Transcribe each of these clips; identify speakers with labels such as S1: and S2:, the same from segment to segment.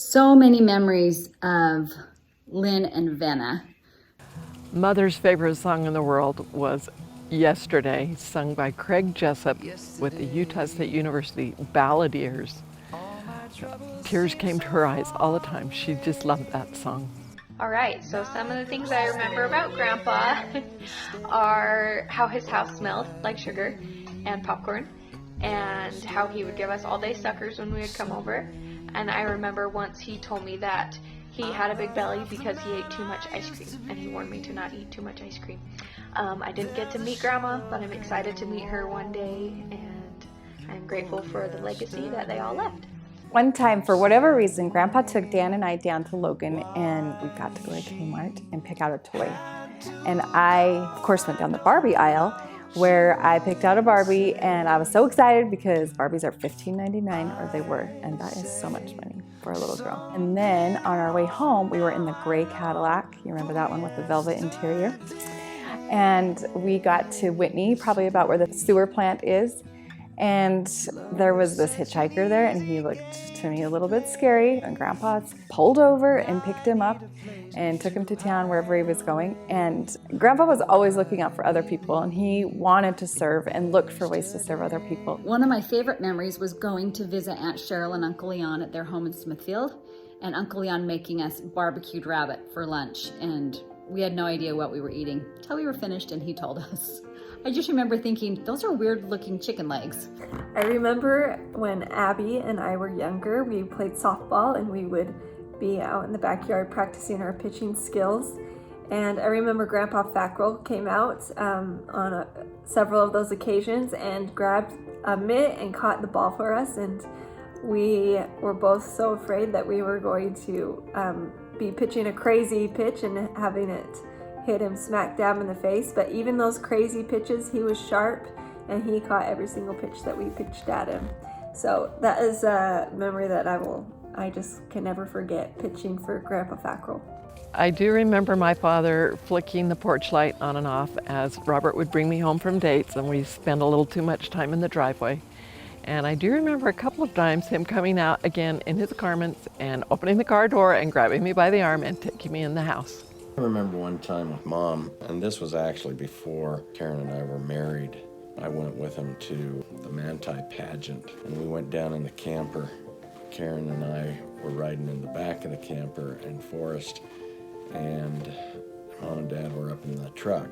S1: So many memories of Lynn and Venna.
S2: Mother's favorite song in the world was Yesterday, sung by Craig Jessup with the Utah State University Balladeers. Tears came to her eyes all the time. She just loved that song.
S3: All right, so some of the things I remember about Grandpa are how his house smelled like sugar and popcorn, and how he would give us all-day suckers when we would come over. And I remember once he told me that he had a big belly because he ate too much ice cream, and he warned me to not eat too much ice cream. I didn't get to meet Grandma, but I'm excited to meet her one day, and I'm grateful for the legacy that they all left.
S4: One time, for whatever reason, Grandpa took Dan and I down to Logan, and we got to go to Kmart and pick out a toy. And I, of course, went down the Barbie aisle, where I picked out a Barbie, and I was so excited because Barbies are $15.99, or they were, and that is so much money for a little girl. And then on our way home, we were in the gray Cadillac. You remember that one with the velvet interior? And we got to Whitney, probably about where the sewer plant is. And there was this hitchhiker there, and he looked to me a little bit scary. And Grandpa pulled over and picked him up and took him to town wherever he was going. And Grandpa was always looking out for other people, and he wanted to serve and looked for ways to serve other people.
S1: One of my favorite memories was going to visit Aunt Cheryl and Uncle Leon at their home in Smithfield, and Uncle Leon making us barbecued rabbit for lunch. And we had no idea what we were eating till we were finished, and he told us. I just remember thinking, those are weird-looking chicken legs.
S5: I remember when Abby and I were younger, we played softball, and we would be out in the backyard practicing our pitching skills. And I remember Grandpa Fackrell came out on several of those occasions and grabbed a mitt and caught the ball for us. And we were both so afraid that we were going to be pitching a crazy pitch and having it hit him smack dab in the face. But even those crazy pitches, he was sharp, and he caught every single pitch that we pitched at him. So that is a memory that I just can never forget, pitching for Grandpa Fackrell.
S2: I do remember my father flicking the porch light on and off as Robert would bring me home from dates, and we spent a little too much time in the driveway. And I do remember a couple of times him coming out again in his garments and opening the car door and grabbing me by the arm and taking me in the house.
S6: I remember one time with Mom, and this was actually before Karen and I were married. I went with him to the Manti pageant, and we went down in the camper. Karen and I were riding in the back of the camper, and Forrest and Mom and Dad were up in the truck.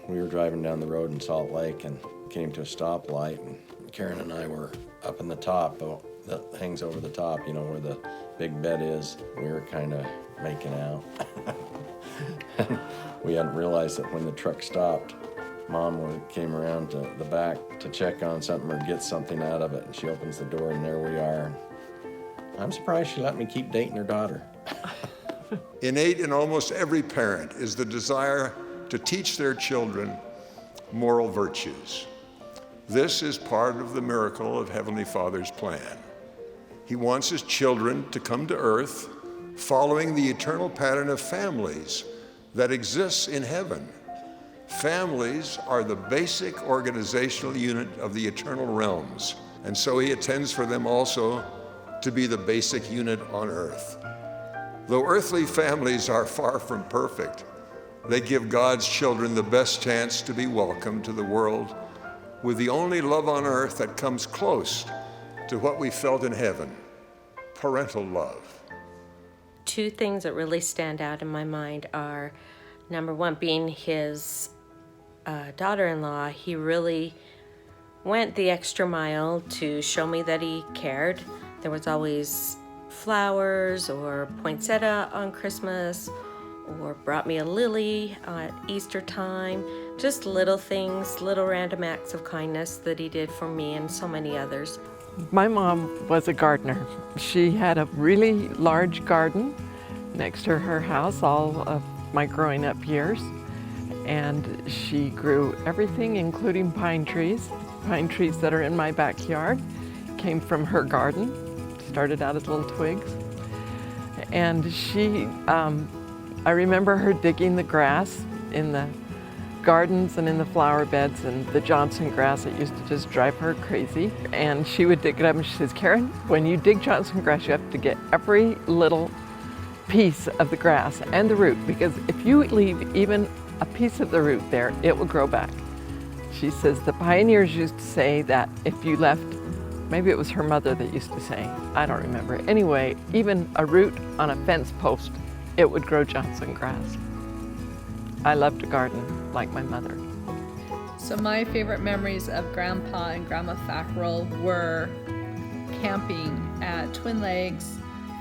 S6: We were driving down the road in Salt Lake and came to a stoplight, and Karen and I were up in the top that hangs over the top, you know, where the big bed is. We were kind of making out. We hadn't realized that when the truck stopped, Mom came around to the back to check on something or get something out of it, and she opens the door, and there we are. I'm surprised she let me keep dating her daughter.
S7: Innate in almost every parent is the desire to teach their children moral virtues. This is part of the miracle of Heavenly Father's plan. He wants his children to come to earth following the eternal pattern of families that exists in heaven. Families are the basic organizational unit of the eternal realms, and so he intends for them also to be the basic unit on earth. Though earthly families are far from perfect, they give God's children the best chance to be welcome to the world with the only love on earth that comes close to what we felt in heaven, parental love.
S8: Two things that really stand out in my mind are, number one, being his daughter-in-law. He really went the extra mile to show me that he cared. There was always flowers or poinsettia on Christmas, or brought me a lily at Easter time. Just little things, little random acts of kindness that he did for me and so many others.
S2: My mom was a gardener. She had a really large garden next to her house all of my growing up years. And she grew everything, including pine trees. Pine trees that are in my backyard came from her garden, started out as little twigs. And I remember her digging the grass in the gardens and in the flower beds and the Johnson grass. It used to just drive her crazy. And she would dig it up and she says, Karen, when you dig Johnson grass, you have to get every little piece of the grass and the root, because if you leave even a piece of the root there, it will grow back. She says the pioneers used to say that if you left, maybe it was her mother that used to say, I don't remember. Anyway, even a root on a fence post, it would grow Johnson grass. I love to garden like my mother.
S9: So my favorite memories of Grandpa and Grandma Fackrell were camping at Twin Lakes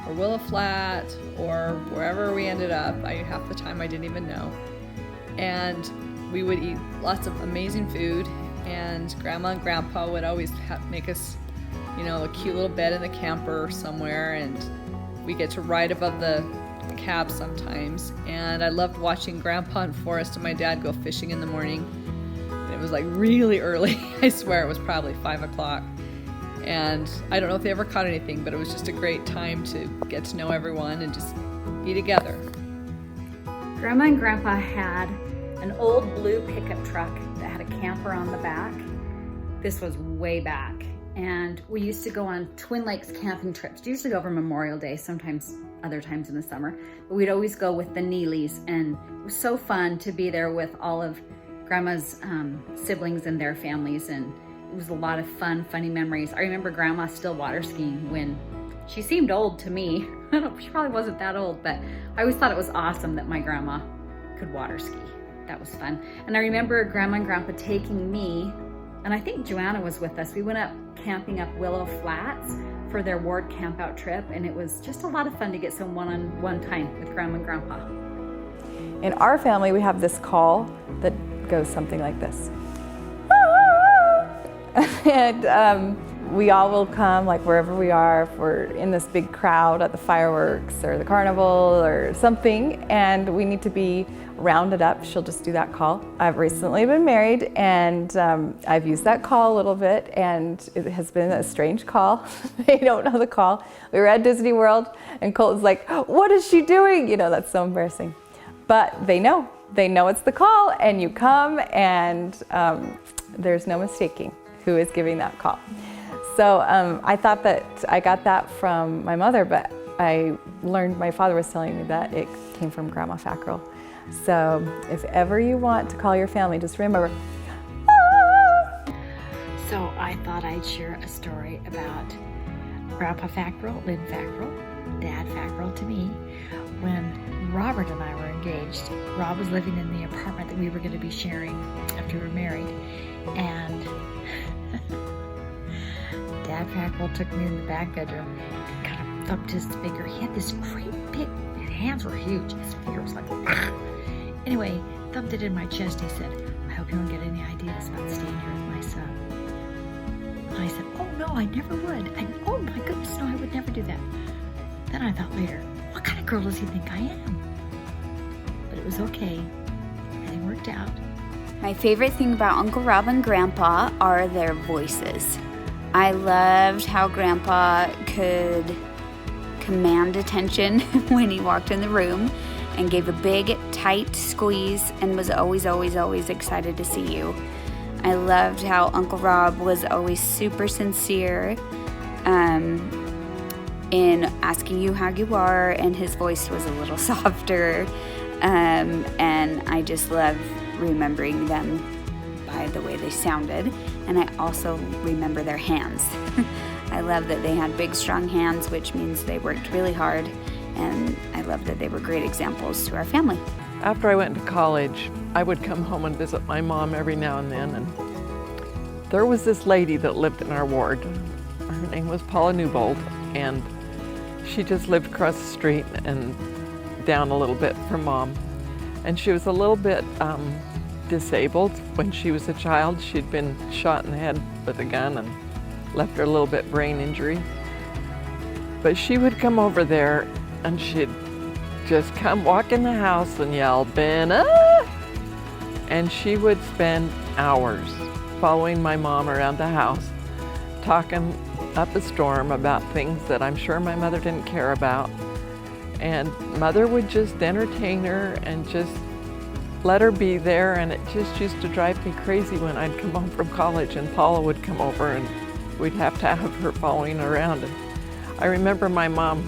S9: or Willow Flat or wherever we ended up. Half the time I didn't even know. And we would eat lots of amazing food, and Grandma and Grandpa would always make us, a cute little bed in the camper somewhere, and we get to ride above the cab sometimes. And I loved watching Grandpa and Forrest and my dad go fishing in the morning. And it was like really early. I swear it was probably 5 o'clock. And I don't know if they ever caught anything, but it was just a great time to get to know everyone and just be together.
S1: Grandma and Grandpa had an old blue pickup truck that had a camper on the back. This was way back. And we used to go on Twin Lakes camping trips. We used to go over Memorial Day, sometimes other times in the summer. But we'd always go with the Neeleys, and it was so fun to be there with all of Grandma's siblings and their families, and it was a lot of fun, funny memories. I remember Grandma still water skiing when she seemed old to me. She probably wasn't that old, but I always thought it was awesome that my grandma could water ski. That was fun. And I remember Grandma and Grandpa taking me, and I think Joanna was with us. We went up camping up Willow Flats for their ward campout trip, and it was just a lot of fun to get some one-on-one time with Grandma and Grandpa.
S4: In our family, we have this call that goes something like this. And we all will come, like wherever we are, if we're in this big crowd at the fireworks or the carnival or something, and we need to be rounded up. She'll just do that call. I've recently been married, and I've used that call a little bit, and it has been a strange call. They don't know the call. We were at Disney World, and Colton's like, what is she doing? That's so embarrassing. But they know. They know it's the call, and you come, and there's no mistaking who is giving that call. So I thought that I got that from my mother, but I learned, my father was telling me that it came from Grandma Fackrell. So if ever you want to call your family, just remember,
S10: So I thought I'd share a story about Grandpa Fackrell, Lynn Fackrell, Dad Fackrell to me. When Robert and I were engaged, Rob was living in the apartment that we were going to be sharing after we were married. And Dad Fackrell took me in the back bedroom and kind of thumped his finger. He had this great big, his hands were huge. His finger was like, ah. Anyway, thumped it in my chest. He said, I hope you don't get any ideas about staying here with my son. And I said, oh no, I never would. Oh my goodness, no, I would never do that. Then I thought later, what kind of girl does he think I am? But it was okay. Everything worked out.
S11: My favorite thing about Uncle Rob and Grandpa are their voices. I loved how Grandpa could command attention when he walked in the room and gave a big, tight squeeze and was always, always, always excited to see you. I loved how Uncle Rob was always super sincere in asking you how you are, and his voice was a little softer. And I just love remembering them by the way they sounded. And I also remember their hands. I love that they had big, strong hands, which means they worked really hard. And I love that they were great examples to our family.
S2: After I went to college, I would come home and visit my mom every now and then. And there was this lady that lived in our ward. Her name was Paula Newbold, and she just lived across the street and down a little bit from Mom. And she was a little bit disabled. When she was a child, she'd been shot in the head with a gun and left her a little bit brain injury. But she would come over there and she'd just come walk in the house and yell, Venna! And she would spend hours following my mom around the house, talking up a storm about things that I'm sure my mother didn't care about. And Mother would just entertain her and just let her be there, and it just used to drive me crazy when I'd come home from college and Paula would come over and we'd have to have her following around. And I remember my mom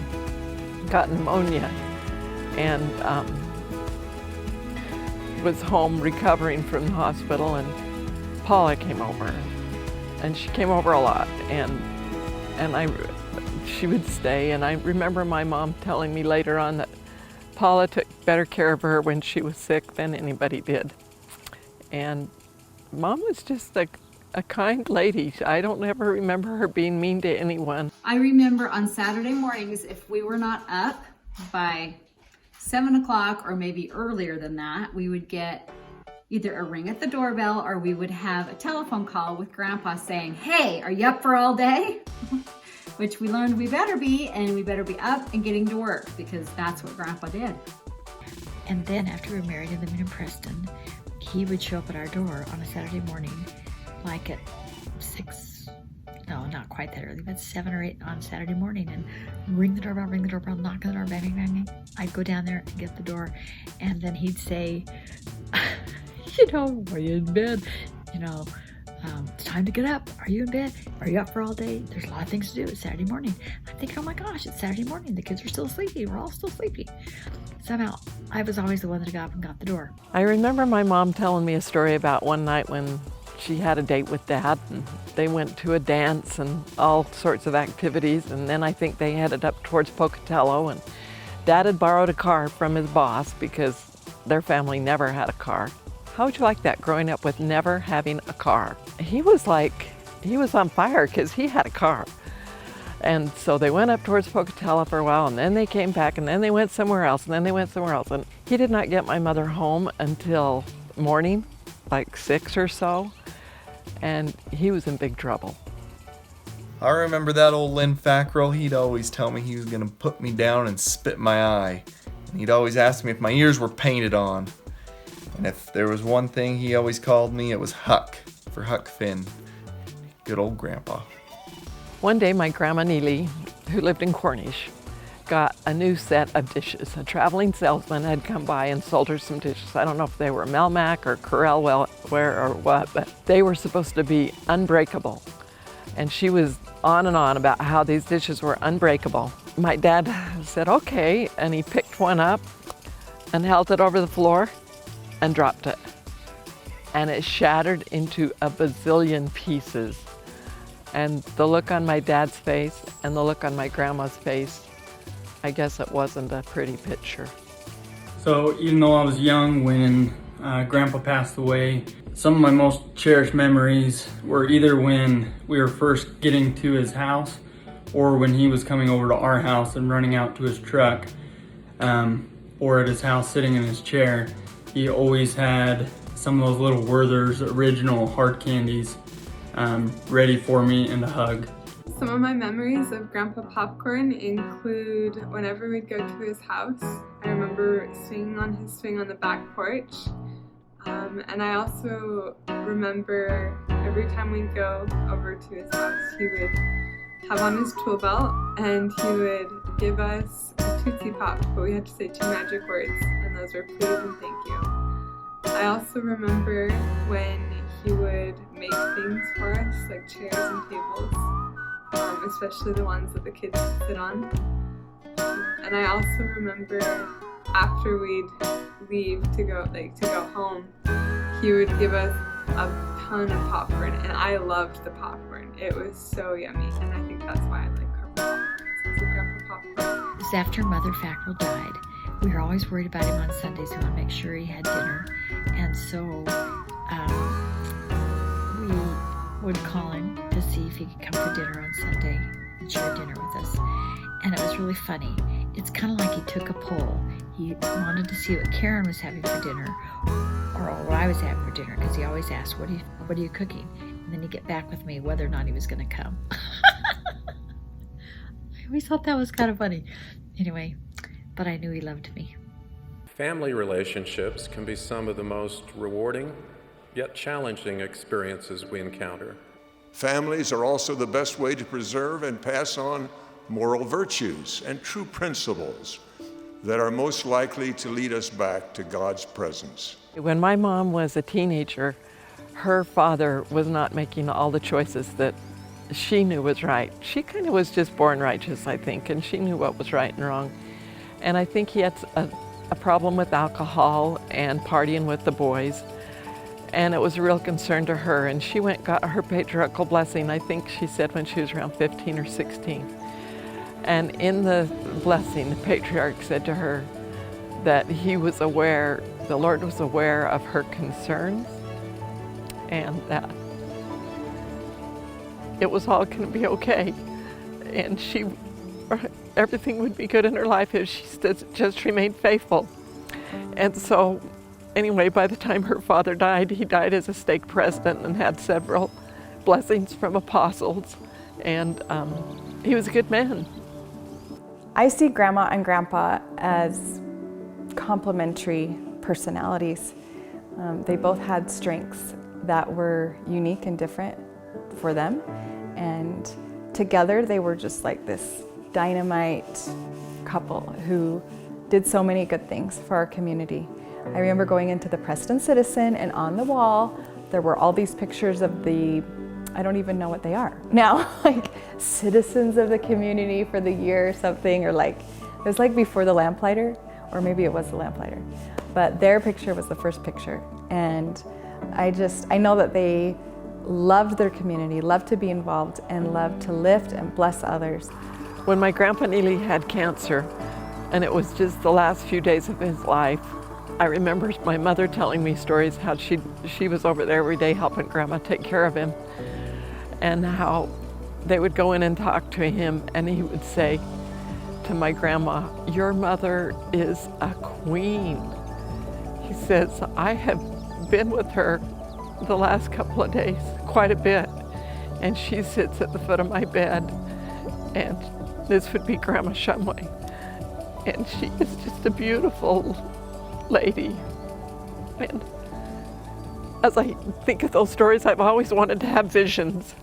S2: got pneumonia and was home recovering from the hospital, and Paula came over, and she came over a lot, and she would stay. And I remember my mom telling me later on that Paula took better care of her when she was sick than anybody did. And Mom was just a kind lady. I don't ever remember her being mean to anyone.
S1: I remember on Saturday mornings, if we were not up by 7 o'clock or maybe earlier than that, we would get either a ring at the doorbell or we would have a telephone call with Grandpa saying, "Hey, are you up for all day?" Which we learned we better be, and we better be up and getting to work, because that's what Grandpa did.
S10: And then after we were married and living in Preston, he would show up at our door on a Saturday morning, like at 6, no, not quite that early, but 7 or 8 on Saturday morning, and ring the doorbell, knock on the door, bang, bang, bang. I'd go down there and get the door, and then he'd say, are you in bed? It's time to get up. Are you in bed? Are you up for all day? There's a lot of things to do. It's Saturday morning. I think, oh my gosh, it's Saturday morning. The kids are still sleepy. We're all still sleepy. Somehow, I was always the one that got up and got the door.
S2: I remember my mom telling me a story about one night when she had a date with Dad, and they went to a dance and all sorts of activities, and then I think they headed up towards Pocatello, and Dad had borrowed a car from his boss because their family never had a car. How would you like that, growing up with never having a car? He was on fire because he had a car. And so they went up towards Pocatello for a while, and then they came back, and then they went somewhere else, and then they went somewhere else. And he did not get my mother home until morning, like 6 or so, and he was in big trouble.
S12: I remember that old Lynn Fackrell. He'd always tell me he was going to put me down and spit in my eye. And he'd always ask me if my ears were painted on. And if there was one thing he always called me, it was Huck, for Huck Finn. Good old Grandpa.
S2: One day my grandma Neeley, who lived in Cornish, got a new set of dishes. A traveling salesman had come by and sold her some dishes. I don't know if they were Melmac or Corel ware or what, but they were supposed to be unbreakable. And she was on and on about how these dishes were unbreakable. My dad said, okay, and he picked one up and held it over the floor and dropped it. And it shattered into a bazillion pieces. And the look on my dad's face and the look on my grandma's face, I guess it wasn't a pretty picture.
S13: So even though I was young when Grandpa passed away, some of my most cherished memories were either when we were first getting to his house or when he was coming over to our house and running out to his truck, or at his house sitting in his chair. He always had some of those little Werther's original hard candies ready for me and a hug.
S5: Some of my memories of Grandpa Popcorn include whenever we'd go to his house. I remember swinging on his swing on the back porch. And I also remember every time we'd go over to his house, he would have on his tool belt and he would give us a Tootsie Pop, but we had to say 2 magic words, and those were please and thank you. I also remember when he would make things for us, like chairs and tables, especially the ones that the kids could sit on. And I also remember after we'd leave to go home, he would give us a ton of popcorn, and I loved the popcorn. It was so yummy, and I think that's why I like Grandpa Popcorn.
S10: It was after Mother Fackrell died. We were always worried about him on Sundays. We wanted to make sure he had dinner, and so we would call him to see if he could come for dinner on Sunday and share dinner with us. And it was really funny. It's kind of like he took a poll. He wanted to see what Karen was having for dinner, or what I was having for dinner, because he always asked, what are you cooking? And then he'd get back with me whether or not he was going to come. I always thought that was kind of funny. Anyway, but I knew he loved me.
S14: Family relationships can be some of the most rewarding, yet challenging experiences we encounter.
S7: Families are also the best way to preserve and pass on moral virtues and true principles that are most likely to lead us back to God's presence.
S2: When my mom was a teenager, her father was not making all the choices that she knew was right. She kind of was just born righteous, I think, and she knew what was right and wrong. And I think he had a problem with alcohol and partying with the boys. And it was a real concern to her. And she went and got her patriarchal blessing, I think she said when she was around 15 or 16. And in the blessing, the patriarch said to her that he was aware, the Lord was aware of her concerns, and that it was all going to be okay. And everything would be good in her life if she just remained faithful. And so, anyway, by the time her father died, he died as a stake president and had several blessings from apostles. And he was a good man.
S4: I see Grandma and Grandpa as complementary personalities. They both had strengths that were unique and different for them. And together they were just like this dynamite couple who did so many good things for our community. I remember going into the Preston Citizen, and on the wall there were all these pictures of the, I don't even know what they are now, like citizens of the community for the year or something, or like, it was like before the lamplighter, or maybe it was the lamplighter, but their picture was the first picture. And I know that they loved their community, loved to be involved, and loved to lift and bless others.
S2: When my grandpa Neeley had cancer, and it was just the last few days of his life, I remember my mother telling me stories how she was over there every day helping Grandma take care of him, and how they would go in and talk to him, and he would say to my grandma, "Your mother is a queen." He says, "I have been with her the last couple of days quite a bit, and she sits at the foot of my bed, and this would be Grandma Shumway, and she is just a beautiful lady." And as I think of those stories, I've always wanted to have visions,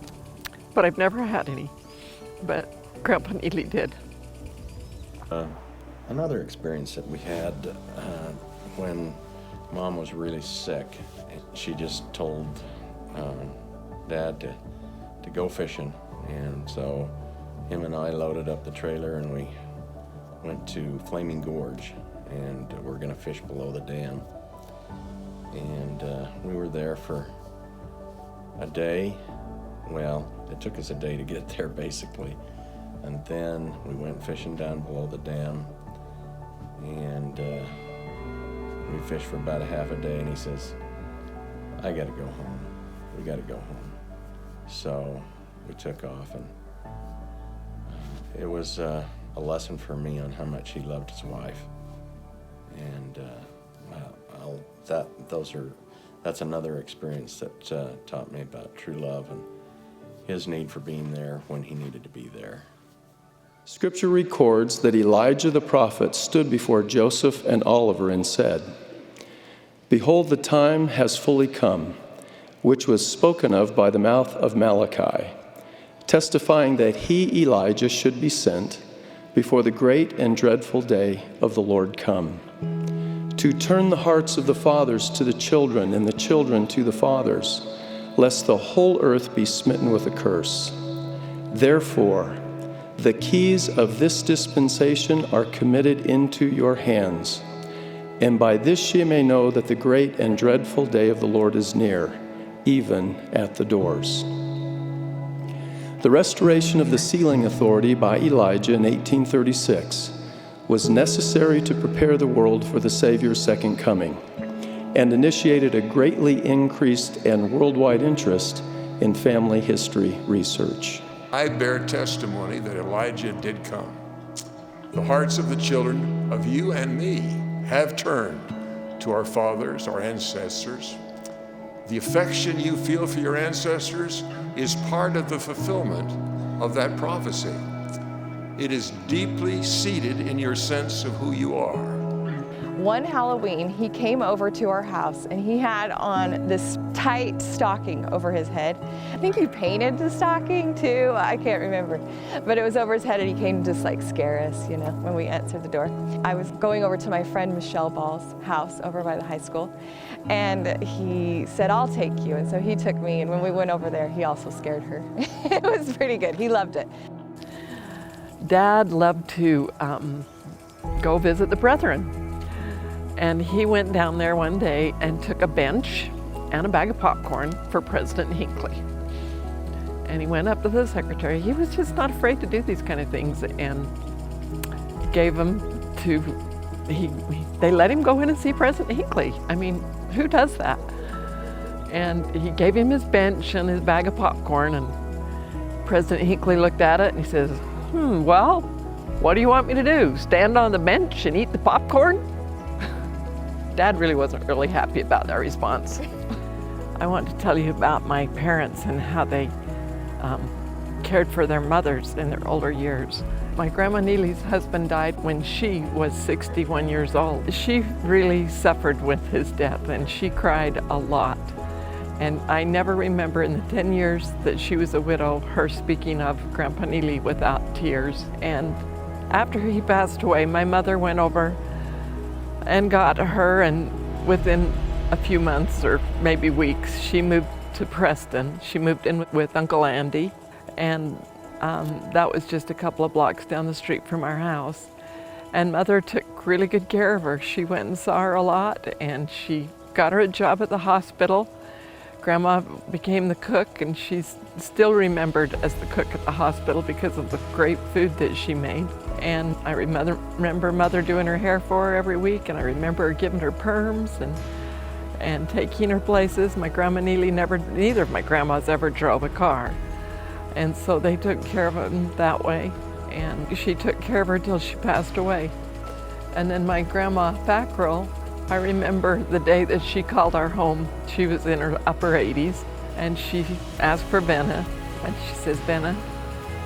S2: but I've never had any. But Grandpa Neeley did.
S6: Another experience that we had when Mom was really sick, she just told Dad to go fishing, and so him and I loaded up the trailer and we went to Flaming Gorge, and we're gonna fish below the dam. And we were there for a day. Well, it took us a day to get there basically. And then we went fishing down below the dam, and we fished for about a half a day, and he says, "I gotta go home. We gotta go home." So we took off, and it was a lesson for me on how much he loved his wife. And that's another experience that taught me about true love and his need for being there when he needed to be there.
S15: Scripture records that Elijah the prophet stood before Joseph and Oliver and said, "Behold, the time has fully come, which was spoken of by the mouth of Malachi, testifying that he, Elijah, should be sent before the great and dreadful day of the Lord come, to turn the hearts of the fathers to the children and the children to the fathers, lest the whole earth be smitten with a curse. Therefore, the keys of this dispensation are committed into your hands, and by this ye may know that the great and dreadful day of the Lord is near, even at the doors." The restoration of the sealing authority by Elijah in 1836 was necessary to prepare the world for the Savior's second coming, and initiated a greatly increased and worldwide interest in family history research.
S7: I bear testimony that Elijah did come. The hearts of the children of you and me have turned to our fathers, our ancestors. The affection you feel for your ancestors is part of the fulfillment of that prophecy. It is deeply seated in your sense of who you are.
S2: One Halloween, he came over to our house and he had on this tight stocking over his head. I think he painted the stocking too, I can't remember. But it was over his head and he came to just like scare us, you know, when we answered the door. I was going over to my friend Michelle Ball's house over by the high school, and he said, "I'll take you." And so he took me, and when we went over there, he also scared her. It was pretty good, he loved it.
S16: Dad loved to go visit the brethren. And he went down there one day and took a bench and a bag of popcorn for President Hinckley. And he went up to the secretary. He was just not afraid to do these kind of things, and gave them to, they let him go in and see President Hinckley. I mean, who does that? And he gave him his bench and his bag of popcorn, and President Hinckley looked at it and he says, well, what do you want me to do? Stand on the bench and eat the popcorn? Dad really wasn't really happy about that response. I want to tell you about my parents and how they cared for their mothers in their older years. My grandma Neeley's husband died when she was 61 years old. She really suffered with his death, and she cried a lot. And I never remember in the 10 years that she was a widow, her speaking of Grandpa Neeley without tears. And after he passed away, my mother went over and got her, and within a few months or maybe weeks, she moved to Preston. She moved in with Uncle Andy, and that was just a couple of blocks down the street from our house. And Mother took really good care of her. She went and saw her a lot, and she got her a job at the hospital. Grandma became the cook, and she's still remembered as the cook at the hospital because of the great food that she made. And I remember Mother doing her hair for her every week, and I remember her giving her perms and taking her places. My grandma Neeley neither of my grandmas ever drove a car. And so they took care of them that way. And she took care of her till she passed away. And then my grandma Fackrell, I remember the day that she called our home. She was in her upper 80s, and she asked for Venna, and she says, "Venna,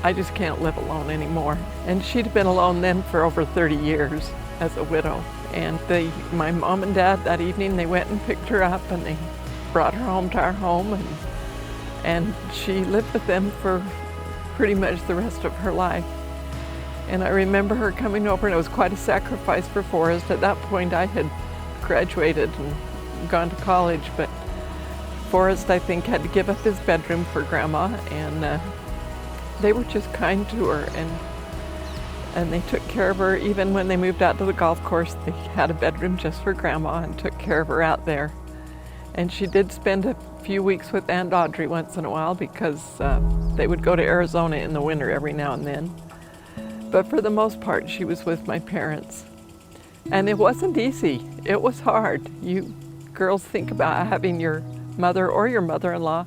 S16: I just can't live alone anymore." And she'd been alone then for over 30 years as a widow. And my mom and dad that evening, they went and picked her up, and they brought her home to our home, and she lived with them for pretty much the rest of her life. And I remember her coming over, and it was quite a sacrifice for Forrest. At that point, I had graduated and gone to college, but Forrest, I think, had to give up his bedroom for Grandma, and they were just kind to her, and they took care of her. Even when they moved out to the golf course, they had a bedroom just for Grandma and took care of her out there. And she did spend a few weeks with Aunt Audrey once in a while, because they would go to Arizona in the winter every now and then. But for the most part, she was with my parents. And it wasn't easy. It was hard. You girls think about having your mother or your mother-in-law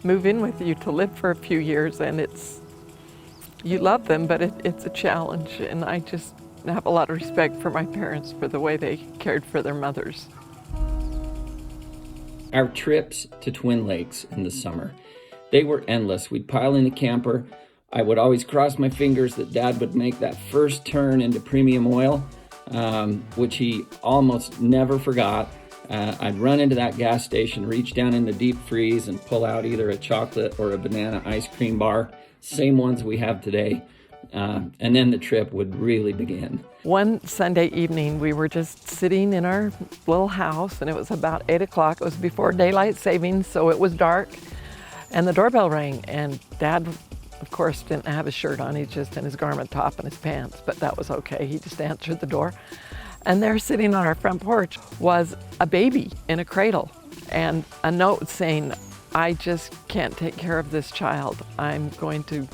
S16: move in with you to live for a few years, and you love them, but it's a challenge. And I just have a lot of respect for my parents for the way they cared for their mothers.
S17: Our trips to Twin Lakes in the summer, they were endless. We'd pile in the camper. I would always cross my fingers that Dad would make that first turn into premium oil, which he almost never forgot. I'd run into that gas station, reach down in the deep freeze, and pull out either a chocolate or a banana ice cream bar, same ones we have today. And then the trip would really begin.
S16: One Sunday evening, we were just sitting in our little house, and it was about 8 o'clock. It was before daylight savings, so it was dark, and the doorbell rang, and Dad, of course, didn't have his shirt on. He's just in his garment top and his pants, but that was okay. He just answered the door. And there, sitting on our front porch, was a baby in a cradle, and a note saying, "I just can't take care of this child. I'm going to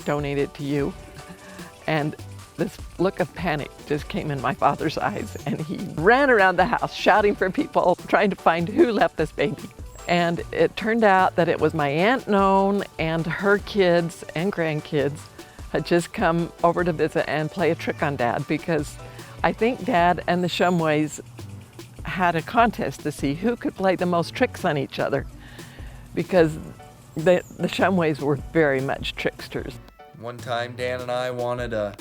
S16: donate it to you." And this look of panic just came in my father's eyes, and he ran around the house shouting for people, trying to find who left this baby. And it turned out that it was my Aunt Noan, and her kids and grandkids had just come over to visit and play a trick on Dad, because I think Dad and the Shumways had a contest to see who could play the most tricks on each other, because the Shumways were very much tricksters.
S12: One time Dan and I wanted to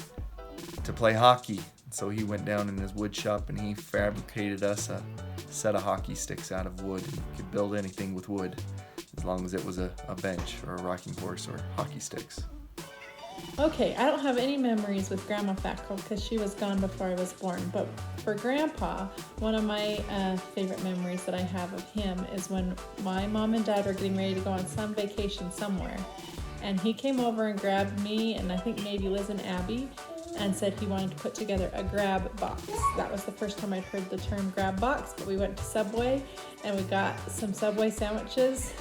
S12: play hockey. So he went down in his wood shop and he fabricated us a set of hockey sticks out of wood. He could build anything with wood, as long as it was a bench or a rocking horse or hockey sticks.
S18: Okay, I don't have any memories with Grandma Fackrell because she was gone before I was born. But for Grandpa, one of my favorite memories that I have of him is when my mom and dad were getting ready to go on some vacation somewhere. And he came over and grabbed me and I think maybe Liz and Abby and said he wanted to put together a grab box. That was the first time I'd heard the term grab box, but we went to Subway and we got some Subway sandwiches.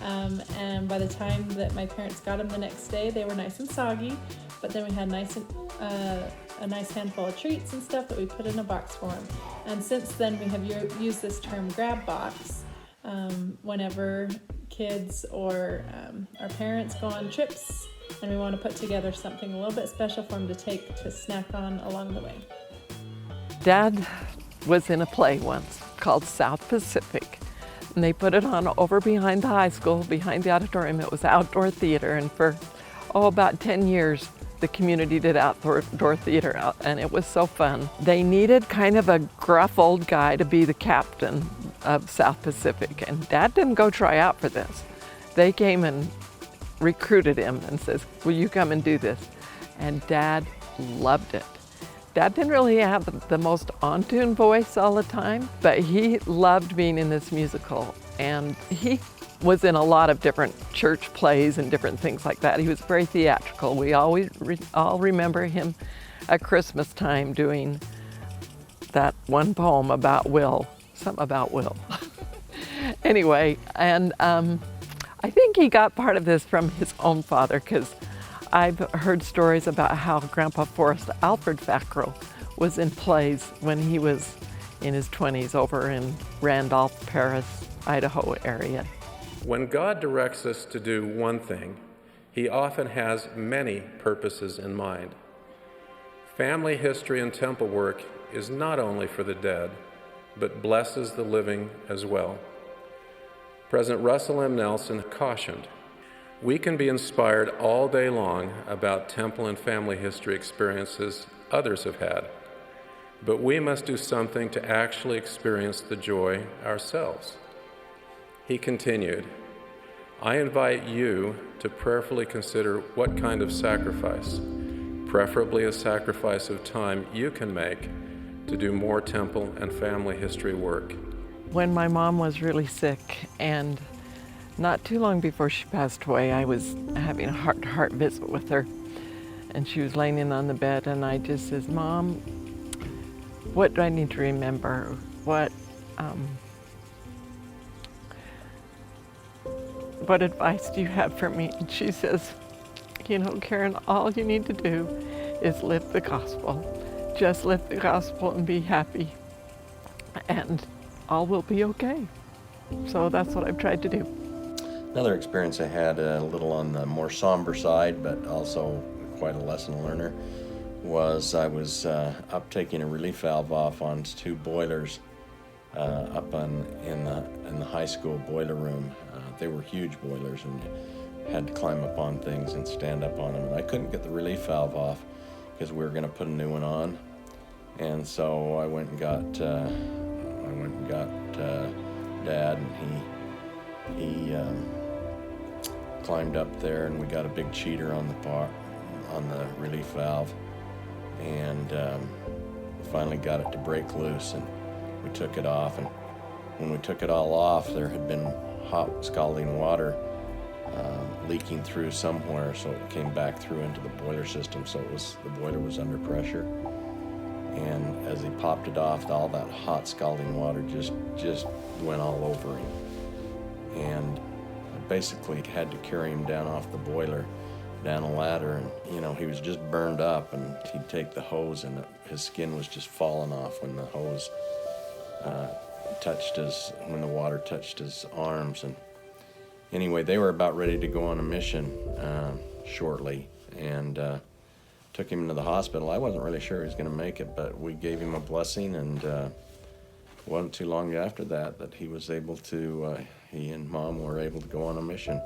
S18: And by the time that my parents got them the next day, they were nice and soggy, but then we had a nice handful of treats and stuff that we put in a box for them. And since then we have used this term grab box whenever kids or our parents go on trips and we want to put together something a little bit special for them to take to snack on along the way.
S16: Dad was in a play once called South Pacific, and they put it on over behind the high school, behind the auditorium. It was outdoor theater, and for about 10 years the community did outdoor theater out, and it was so fun. They needed kind of a gruff old guy to be the captain of South Pacific, and Dad didn't go try out for this. They came and recruited him and says, will you come and do this? And Dad loved it. Dad didn't really have the most on-tune voice all the time, but he loved being in this musical, and he was in a lot of different church plays and different things like that. He was very theatrical. We always all remember him at Christmas time doing that one poem about Will, something about Will. Anyway, and I think he got part of this from his own father, because I've heard stories about how Grandpa Forrest Alfred Fackrell was in plays when he was in his 20s over in Randolph, Paris, Idaho area.
S14: When God directs us to do one thing, He often has many purposes in mind. Family history and temple work is not only for the dead, but blesses the living as well. President Russell M. Nelson cautioned, "We can be inspired all day long about temple and family history experiences others have had, but we must do something to actually experience the joy ourselves." He continued, "I invite you to prayerfully consider what kind of sacrifice, preferably a sacrifice of time, you can make to do more temple and family history work."
S16: When my mom was really sick, and not too long before she passed away, I was having a heart-to-heart visit with her, and she was laying in on the bed, and I just says, "Mom, what do I need to remember? What advice do you have for me?" And she says, "You know, Karen, all you need to do is live the gospel. Just live the gospel and be happy, and all will be okay." So that's what I've tried to do.
S6: Another experience I had, a little on the more somber side, but also quite a lesson learner, was I was up taking a relief valve off on 2 boilers up in the high school boiler room. They were huge boilers, and you had to climb up on things and stand up on them. And I couldn't get the relief valve off because we were going to put a new one on. And so I went and got Dad, and he climbed up there, and we got a big cheater on the relief valve, and we finally got it to break loose, and we took it off. And when we took it all off, there had been hot scalding water leaking through somewhere, so it came back through into the boiler system, so the boiler was under pressure. And as he popped it off, all that hot scalding water just went all over him. And I basically had to carry him down off the boiler, down a ladder, and you know, he was just burned up, and he'd take the hose, and his skin was just falling off when the hose when the water touched his arms. And anyway, they were about ready to go on a mission shortly, and took him to the hospital. I wasn't really sure he was going to make it, but we gave him a blessing, and it wasn't too long after that he was able to, he and Mom were able to go on a mission.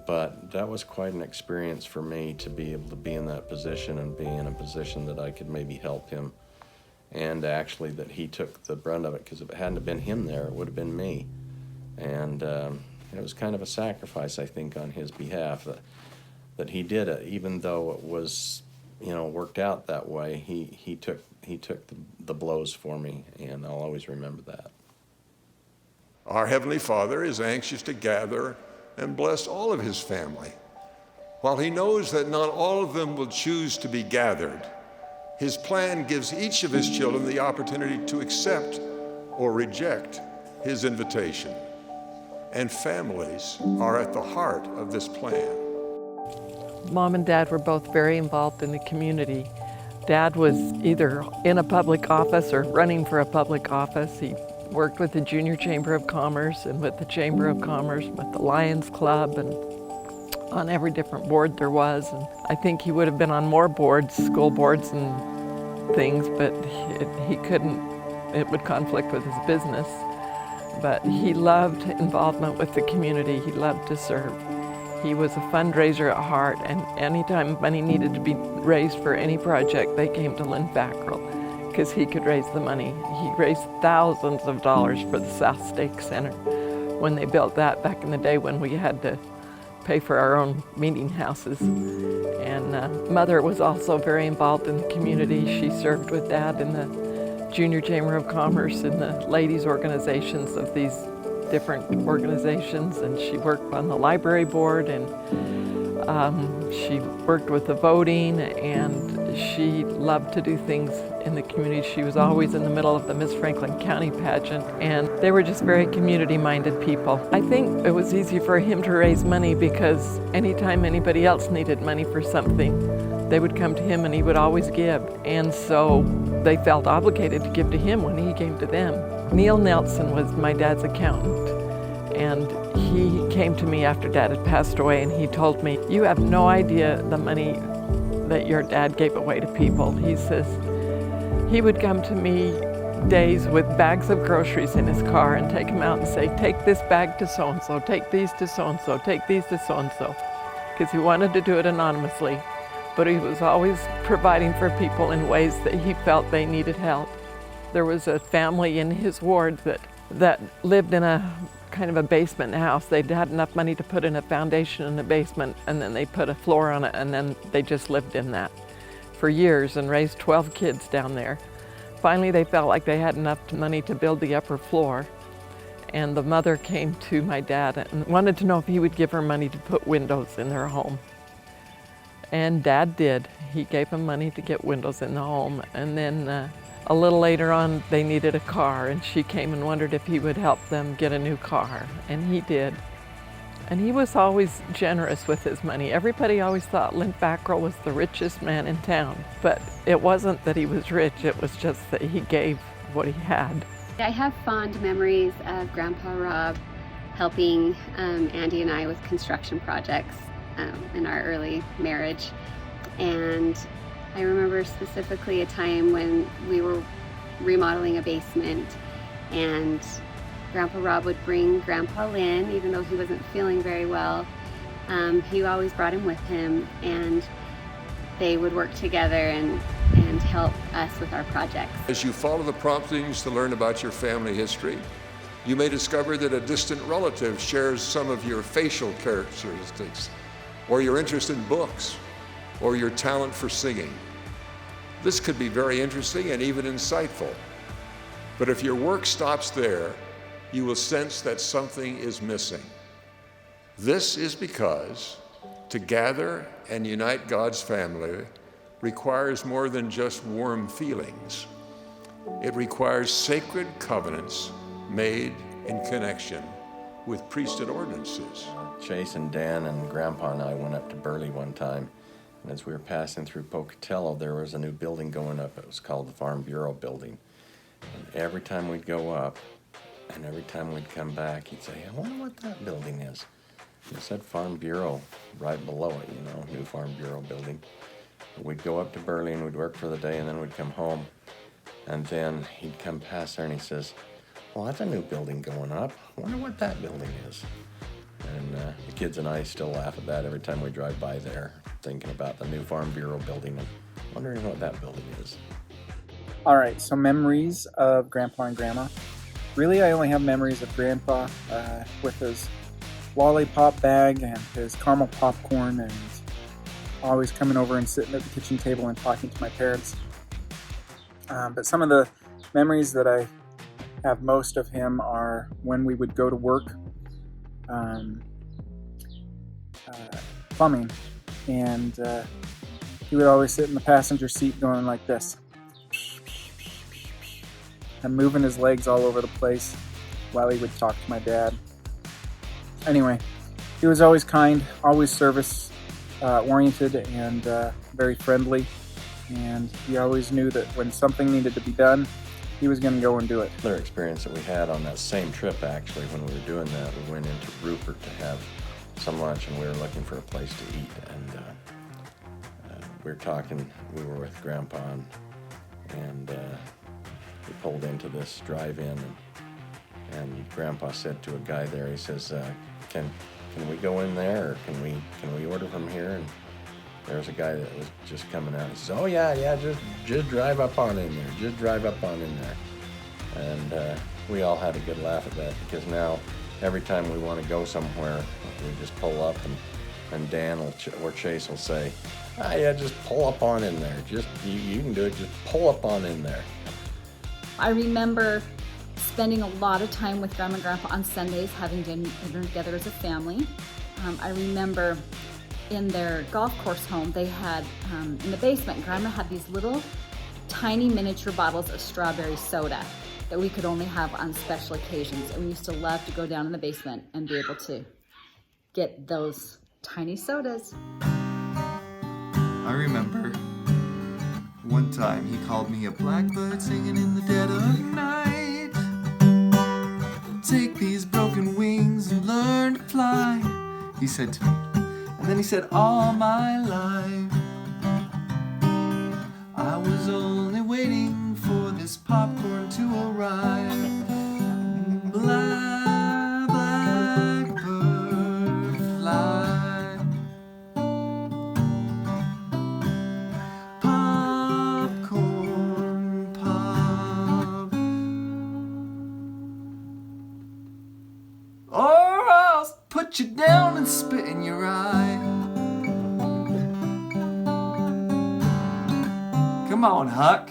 S6: But that was quite an experience for me to be able to be in that position and be in a position that I could maybe help him. And actually that he took the brunt of it, because if it hadn't have been him there, it would have been me. And it was kind of a sacrifice, I think, on his behalf that he did it, even though it was, worked out that way. He took the blows for me, and I'll always remember that.
S7: Our Heavenly Father is anxious to gather and bless all of his family. While he knows that not all of them will choose to be gathered, his plan gives each of his children the opportunity to accept or reject his invitation. And families are at the heart of this plan.
S16: Mom and Dad were both very involved in the community. Dad was either in a public office or running for a public office. He worked with the Junior Chamber of Commerce and with the Chamber of Commerce, with the Lions Club, and on every different board there was. And I think he would have been on more boards, school boards and things, but he couldn't. It would conflict with his business. But he loved involvement with the community. He loved to serve. He was a fundraiser at heart, and anytime money needed to be raised for any project, they came to Lynn Fackrell because he could raise the money. He raised thousands of dollars for the South Stake Center when they built that back in the day when we had to pay for our own meeting houses. And Mother was also very involved in the community. She served with Dad in the Junior Chamber of Commerce and the ladies' organizations of these different organizations, and she worked on the library board, and she worked with the voting, and she loved to do things in the community. She was always in the middle of the Miss Franklin County pageant, and they were just very community-minded people. I think it was easy for him to raise money because anytime anybody else needed money for something, they would come to him and he would always give. And so they felt obligated to give to him when he gave to them. Neil Nelson was my dad's accountant, and he came to me after Dad had passed away, and he told me, "You have no idea the money that your dad gave away to people." He says he would come to me days with bags of groceries in his car and take them out and say, "Take this bag to so-and-so, take these to so-and-so, take these to so-and-so," because he wanted to do it anonymously, but he was always providing for people in ways that he felt they needed help. There was a family in his ward that lived in a kind of a basement house. They'd had enough money to put in a foundation in the basement, and then they put a floor on it, and then they just lived in that for years and raised 12 kids down there. Finally, they felt like they had enough money to build the upper floor, and the mother came to my dad and wanted to know if he would give her money to put windows in their home. And Dad did. He gave them money to get windows in the home, and then a little later on, they needed a car, and she came and wondered if he would help them get a new car, and he did. And he was always generous with his money. Everybody always thought Lynn Fackrell was the richest man in town, but it wasn't that he was rich, it was just that he gave what he had.
S19: I have fond memories of Grandpa Rob helping Andy and I with construction projects in our early marriage. And I remember specifically a time when we were remodeling a basement, and Grandpa Rob would bring Grandpa Lynn, even though he wasn't feeling very well. He always brought him with him, and they would work together and help us with our projects.
S7: As you follow the promptings to learn about your family history, you may discover that a distant relative shares some of your facial characteristics, or your interest in books, or your talent for singing. This could be very interesting and even insightful. But if your work stops there, you will sense that something is missing. This is because to gather and unite God's family requires more than just warm feelings. It requires sacred covenants made in connection with priesthood ordinances.
S6: Chase and Dan and Grandpa and I went up to Burley one time, and as we were passing through Pocatello, there was a new building going up. It was called the Farm Bureau Building. And every time we'd go up, and every time we'd come back, he'd say, "I wonder what that building is." It said Farm Bureau right below it, you know, new Farm Bureau building. We'd go up to Burley and we'd work for the day, and then we'd come home. And then he'd come past there and he says, "Well, that's a new building going up. I wonder what that building is." And the kids and I still laugh at that every time we drive by there, thinking about the new Farm Bureau building and wondering what that building is.
S20: All right, so memories of Grandpa and Grandma. Really, I only have memories of Grandpa with his lollipop bag and his caramel popcorn, and always coming over and sitting at the kitchen table and talking to my parents. But some of the memories that I have most of him are when we would go to work plumbing, and he would always sit in the passenger seat going like this and moving his legs all over the place while he would talk to my dad. Anyway, he was always kind, always service oriented, and very friendly, and he always knew that when something needed to be done, he was going to go and do it.
S6: Another experience that we had on that same trip, actually, when we were doing that, we went into Rupert to have some lunch, and we were looking for a place to eat, and we were talking, we were with Grandpa, and we pulled into this drive-in, and Grandpa said to a guy there, he says, can we go in there, or can we order from here? And there was a guy that was just coming out. He says, oh yeah, just drive up on in there. Just drive up on in there. And we all had a good laugh at that, because now every time we want to go somewhere, we just pull up, and Dan or Chase will say, yeah, just pull up on in there. Just you can do it. Just pull up on in there.
S1: I remember spending a lot of time with Grandma and Grandpa on Sundays, having dinner together as a family. I remember in their golf course home, they had, in the basement, Grandma had these little tiny miniature bottles of strawberry soda that we could only have on special occasions. And we used to love to go down in the basement and be able to get those tiny sodas.
S12: I remember one time he called me a blackbird singing in the dead of night. Take these broken wings and learn to fly, he said to me. And then he said, all my life I was only waiting for this popcorn to arrive. Blackbird fly. Popcorn pop. Or I'll put you down and spit in your eye. Come on, Huck.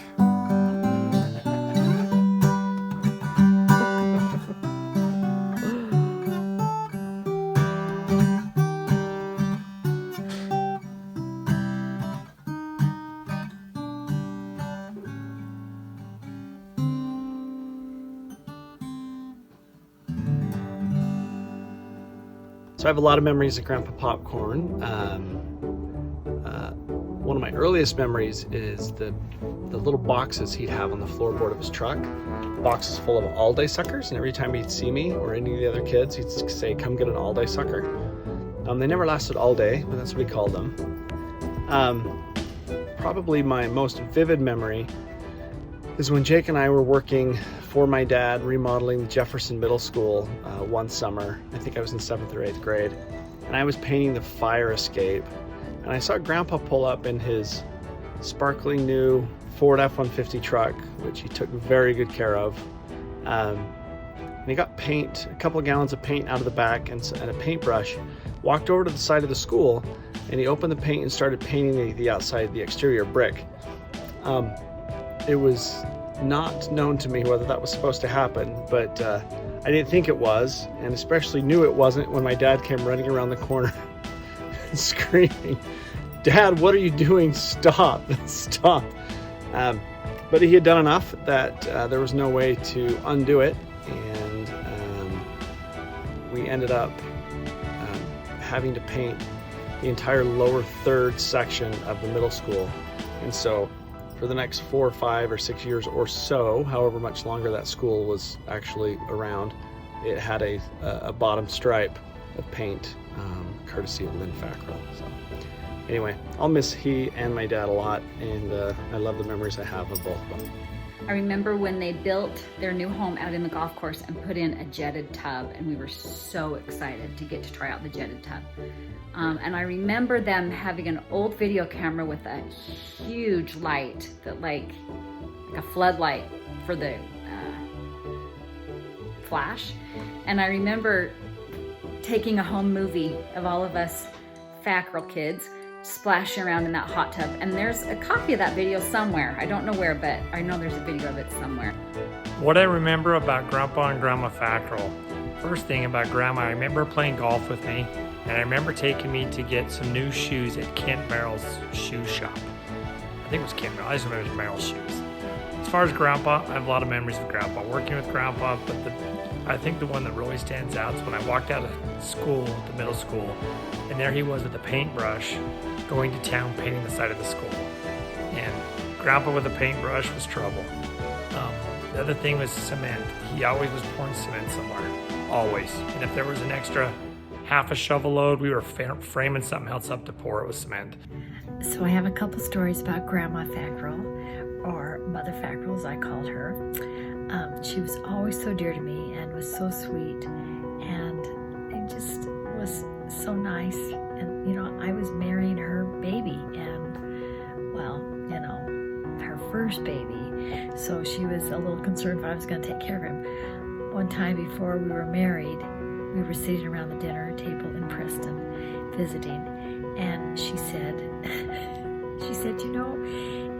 S21: So I have a lot of memories of Grandpa Popcorn. One of my earliest memories is the little boxes he'd have on the floorboard of his truck. Boxes full of all-day suckers, and every time he'd see me or any of the other kids, he'd say, come get an all-day sucker. They never lasted all day, but that's what we called them. Probably my most vivid memory is when Jake and I were working for my dad remodeling Jefferson Middle School one summer. I think I was in 7th or 8th grade, and I was painting the fire escape, and I saw Grandpa pull up in his sparkling new Ford F-150 truck, which he took very good care of. And he got paint, a couple of gallons of paint out of the back and a paintbrush, walked over to the side of the school, and he opened the paint and started painting the outside, the exterior brick. It was not known to me whether that was supposed to happen, but I didn't think it was, and especially knew it wasn't when my dad came running around the corner screaming, Dad, what are you doing? Stop, stop. But he had done enough that there was no way to undo it, and we ended up having to paint the entire lower third section of the middle school. And so for the next 4 or 5 or 6 years or so, however much longer that school was actually around, it had a bottom stripe of paint, courtesy of Lynn Fackrell. So anyway, I'll miss he and my dad a lot, and I love the memories I have of both of them.
S1: I remember when they built their new home out in the golf course and put in a jetted tub, and we were so excited to get to try out the jetted tub. And I remember them having an old video camera with a huge light that like a floodlight for the flash. And I remember taking a home movie of all of us Fackrell kids splashing around in that hot tub. And there's a copy of that video somewhere. I don't know where, but I know there's a video of it somewhere.
S3: What I remember about Grandpa and Grandma Fackrell, first thing about Grandma, I remember playing golf with me, and I remember taking me to get some new shoes at Kent Merrill's shoe shop. I think it was Kent Merrill. I just remember it was Merrill's shoes. As far as Grandpa, I have a lot of memories of Grandpa, working with Grandpa, but I think the one that really stands out is when I walked out of school, the middle school, and there he was with a paintbrush going to town painting the side of the school. And Grandpa with a paintbrush was trouble. The other thing was cement. He always was pouring cement somewhere, always. And if there was an extra half a shovel load, we were framing something else up to pour it with cement.
S10: So I have a couple stories about Grandma Fackrell, or Mother Fackrell as I called her. She was always so dear to me and was so sweet, and it just was so nice. And, you know, I was marrying her baby, and, well, you know, her first baby. So she was a little concerned if I was going to take care of him. One time before we were married, we were sitting around the dinner table in Preston visiting, and she said, you know,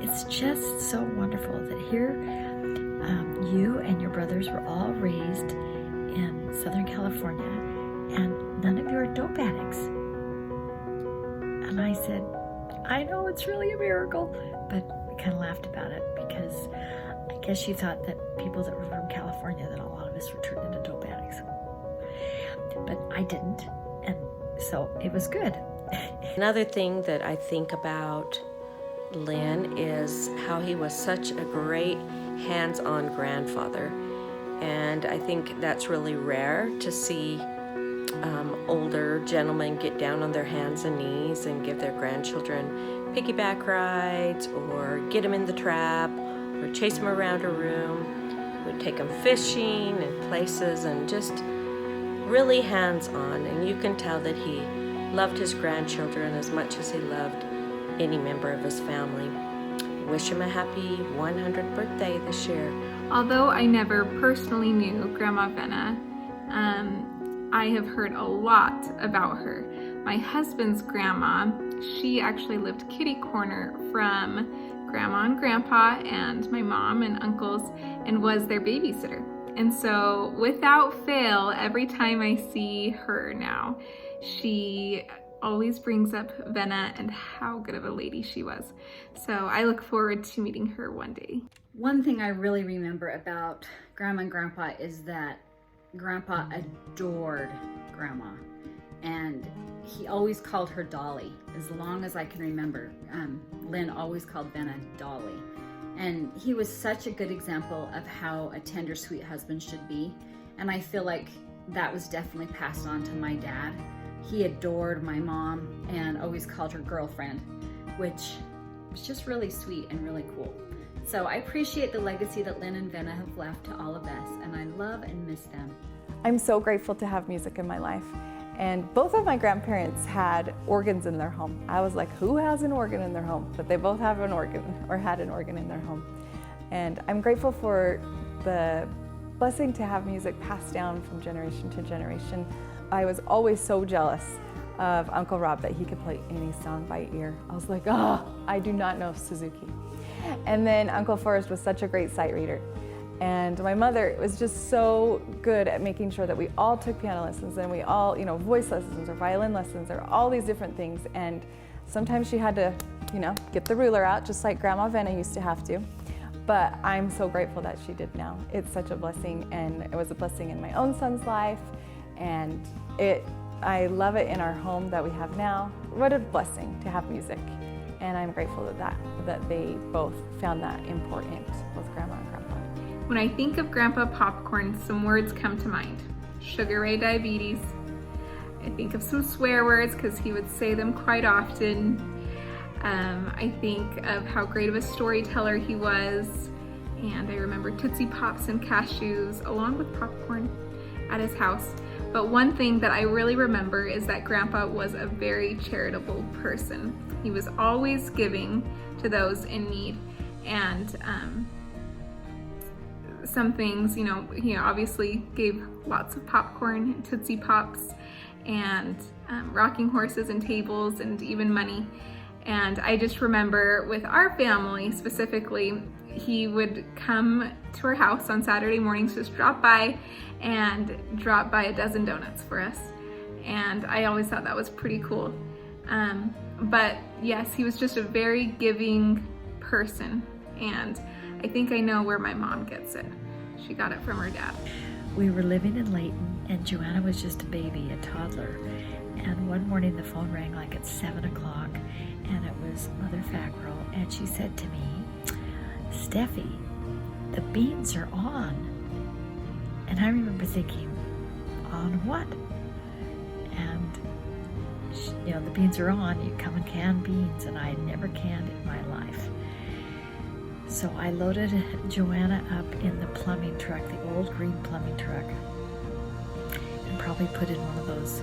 S10: it's just so wonderful that here you and your brothers were all raised in Southern California, and none of you are dope addicts. And I said, I know, it's really a miracle, but we kind of laughed about it because I guess she thought that people that were from California, that a lot of us were turned into dope addicts. But I didn't, and so it was good.
S8: Another thing that I think about Lynn is how he was such a great hands-on grandfather, and I think that's really rare to see older gentlemen get down on their hands and knees and give their grandchildren piggyback rides, or get them in the trap, or chase them around a room, would take them fishing and places, and just really hands-on. And you can tell that he loved his grandchildren as much as he loved any member of his family. Wish him a happy 100th birthday this year.
S5: Although I never personally knew Grandma Venna, I have heard a lot about her. My husband's grandma, she actually lived kitty corner from Grandma and Grandpa and my mom and uncles, and was their babysitter. And so without fail, every time I see her now, she always brings up Venna and how good of a lady she was. So I look forward to meeting her one day.
S1: One thing I really remember about Grandma and Grandpa is that Grandpa adored Grandma, and he always called her Dolly. As long as I can remember, Lynn always called Venna Dolly. And he was such a good example of how a tender, sweet husband should be. And I feel like that was definitely passed on to my dad. He adored my mom and always called her girlfriend, which was just really sweet and really cool. So I appreciate the legacy that Lynn and Venna have left to all of us, and I love and miss them.
S4: I'm so grateful to have music in my life. And both of my grandparents had organs in their home. I was like, who has an organ in their home? But they both have an organ, or had an organ in their home. And I'm grateful for the blessing to have music passed down from generation to generation. I was always so jealous of Uncle Rob that he could play any song by ear. I was like, I do not know Suzuki. And then Uncle Forrest was such a great sight reader. And my mother was just so good at making sure that we all took piano lessons, and we all, voice lessons or violin lessons or all these different things. And sometimes she had to, get the ruler out, just like Grandma Venna used to have to. But I'm so grateful that she did now. It's such a blessing, and it was a blessing in my own son's life. And I love it in our home that we have now. What a blessing to have music. And I'm grateful that they both found that important, both Grandma and Grandpa.
S5: When I think of Grandpa Popcorn, some words come to mind. Sugar Ray Diabetes. I think of some swear words because he would say them quite often. I think of how great of a storyteller he was,
S9: and I remember Tootsie Pops and cashews along with popcorn at his house. But one thing that I really remember is that Grandpa was a very charitable person. He was always giving to those in need, and some things, he obviously gave lots of popcorn and Tootsie Pops and rocking horses and tables and even money. And I just remember with our family specifically, he would come to our house on Saturday mornings, just drop by and drop by a dozen donuts for us. And I always thought that was pretty cool. But yes, he was just a very giving person. And I think I know where my mom gets it. She got it from her dad.
S10: We were living in Layton, and Joanna was just a baby, a toddler. And one morning the phone rang like at 7 o'clock, and it was Mother Fackrell, and she said to me, "Steffi, the beans are on." And I remember thinking, on what? And the beans are on, you come and can beans, and I had never canned in my life. So I loaded Joanna up in the plumbing truck, the old green plumbing truck, and probably put in one of those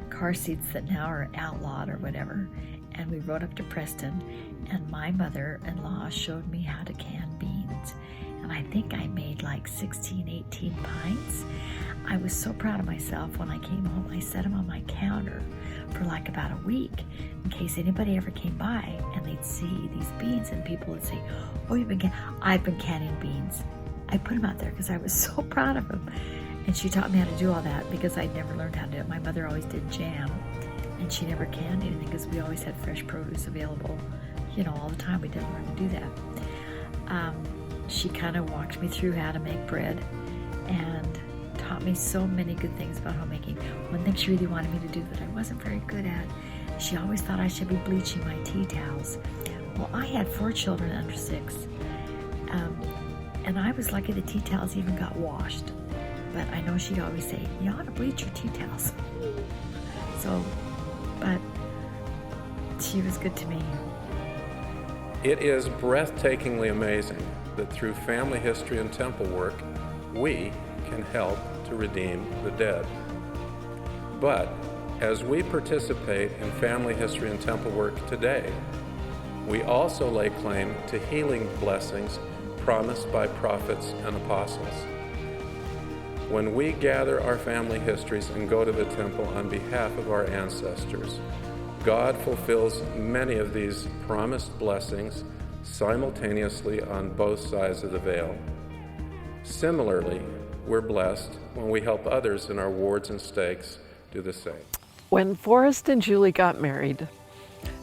S10: car seats that now are outlawed or whatever. And we rode up to Preston, and my mother-in-law showed me how to can beans. And I think I made like 16, 18 pints. I was so proud of myself. When I came home, I set them on my counter for like about a week in case anybody ever came by and they'd see these beans, and people would say, "Oh, I've been canning beans." I put them out there because I was so proud of them. And she taught me how to do all that because I'd never learned how to do it. My mother always did jam, and she never canned anything because we always had fresh produce available, all the time. We didn't learn to do that. She kind of walked me through how to make bread and taught me so many good things about homemaking. One thing she really wanted me to do that I wasn't very good at, she always thought I should be bleaching my tea towels. Well, I had 4 children under 6, and I was lucky the tea towels even got washed. But I know she'd always say, "You ought to bleach your tea towels." But she was good to me.
S14: It is breathtakingly amazing that through family history and temple work, we can help to redeem the dead. But as we participate in family history and temple work today, we also lay claim to healing blessings promised by prophets and apostles. When we gather our family histories and go to the temple on behalf of our ancestors, God fulfills many of these promised blessings simultaneously on both sides of the veil. Similarly, we're blessed when we help others in our wards and stakes do the same.
S16: When Forrest and Julie got married,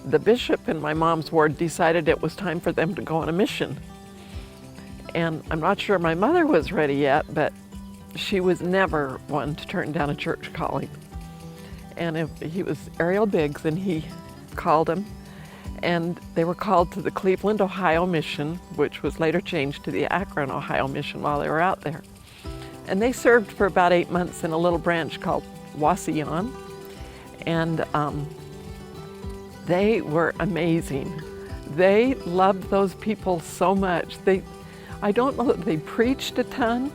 S16: the bishop in my mom's ward decided it was time for them to go on a mission. And I'm not sure my mother was ready yet, but she was never one to turn down a church calling. And he was Ariel Biggs, and he called him, and they were called to the Cleveland, Ohio mission, which was later changed to the Akron, Ohio mission while they were out there. And they served for about 8 months in a little branch called Wauseon, and they were amazing. They loved those people so much. I don't know that they preached a ton,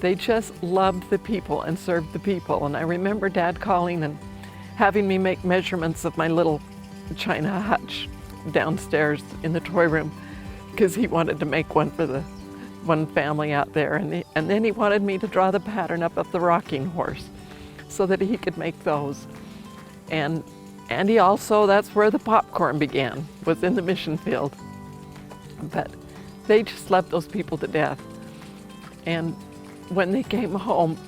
S16: they just loved the people and served the people. And I remember Dad calling and having me make measurements of my little china hutch downstairs in the toy room because he wanted to make one for the one family out there. And then he wanted me to draw the pattern up of the rocking horse so that he could make those. And he also, that's where the popcorn began, was in the mission field. But they just loved those people to death. And when they came home,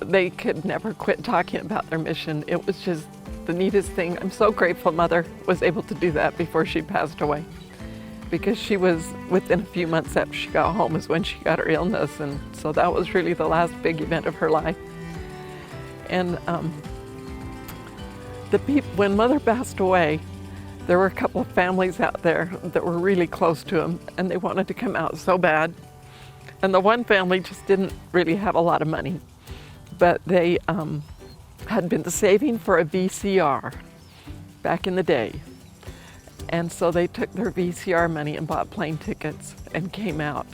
S16: they could never quit talking about their mission. It was just the neatest thing. I'm so grateful Mother was able to do that before she passed away, because she was, within a few months after she got home is when she got her illness, and so that was really the last big event of her life. And when Mother passed away, there were a couple of families out there that were really close to him, and they wanted to come out so bad. And the one family just didn't really have a lot of money, but they had been saving for a VCR back in the day. And so they took their VCR money and bought plane tickets and came out.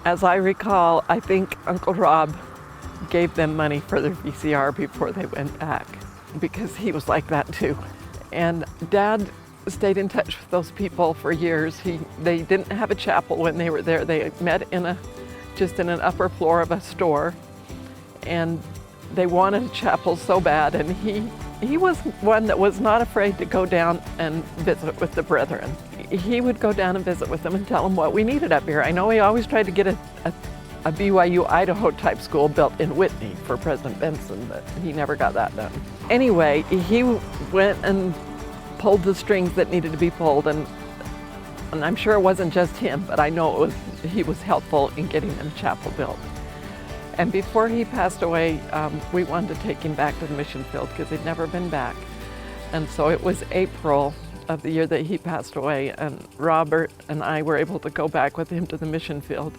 S16: As I recall, I think Uncle Rob gave them money for their VCR before they went back, because he was like that too. And Dad stayed in touch with those people for years. They didn't have a chapel when they were there. They met just in an upper floor of a store, and they wanted a chapel so bad, and he was one that was not afraid to go down and visit with the brethren. He would go down and visit with them and tell them what we needed up here. I know he always tried to get a BYU Idaho type school built in Whitney for President Benson, but he never got that done. Anyway, he went and pulled the strings that needed to be pulled, and I'm sure it wasn't just him, but I know he was helpful in getting them chapel built. And before he passed away, we wanted to take him back to the mission field because he'd never been back. And so it was April of the year that he passed away, and Robert and I were able to go back with him to the mission field.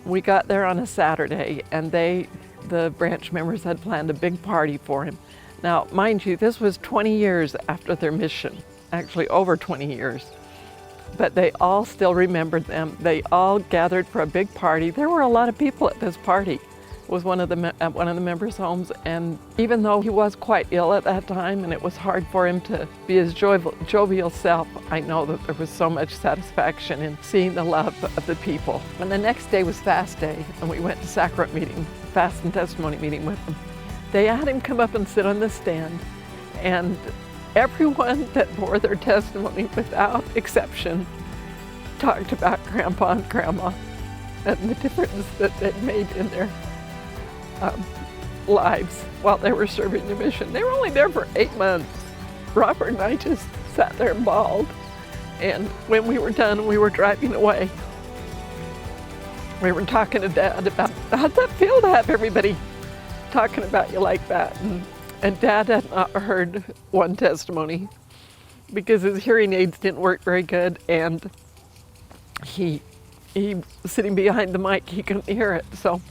S16: We got there on a Saturday, and the branch members had planned a big party for him. Now, mind you, this was 20 years after their mission, actually over 20 years. But they all still remembered them. They all gathered for a big party. There were a lot of people at this party. It was at one of the members' homes, and even though he was quite ill at that time and it was hard for him to be his jovial self, I know that there was so much satisfaction in seeing the love of the people. And the next day was fast day, and we went to sacrament meeting, fast and testimony meeting with them. They had him come up and sit on the stand, and everyone that bore their testimony without exception talked about Grandpa and Grandma and the difference that it made in their lives while they were serving the mission. They were only there for 8 months. Robert and I just sat there and bawled. And when we were done and we were driving away, we were talking to Dad about how'd that feel to have everybody talking about you like that. And Dad had not heard one testimony because his hearing aids didn't work very good, and he sitting behind the mic, he couldn't hear it. So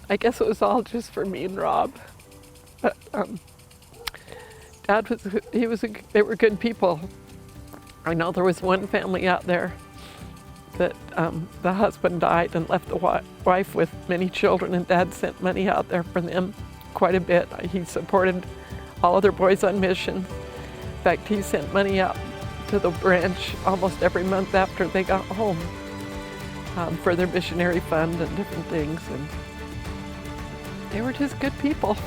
S16: I guess it was all just for me and Rob. But Dad they were good people. I know there was one family out there that the husband died and left the wife with many children, and Dad sent money out there for them quite a bit. He supported all other boys on mission. In fact, he sent money out to the branch almost every month after they got home for their missionary fund and different things. And they were just good people.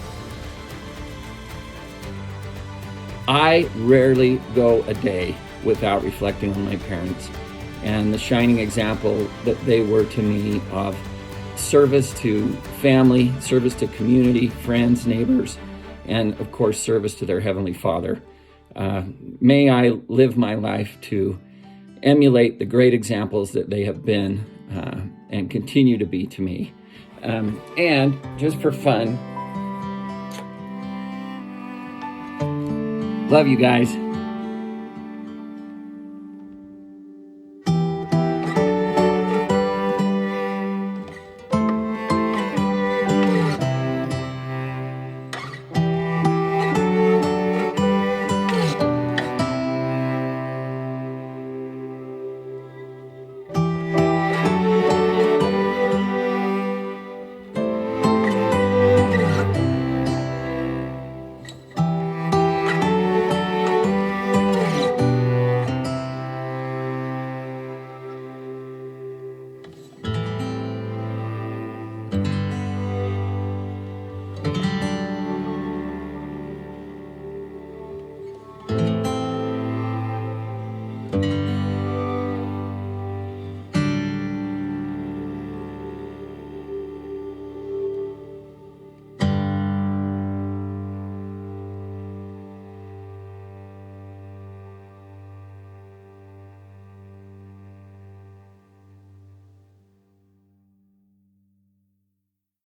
S17: I rarely go a day without reflecting on my parents and the shining example that they were to me of service to family, service to community, friends, neighbors, and of course, service to their Heavenly Father. May I live my life to emulate the great examples that they have been and continue to be to me. And just for fun, love you guys.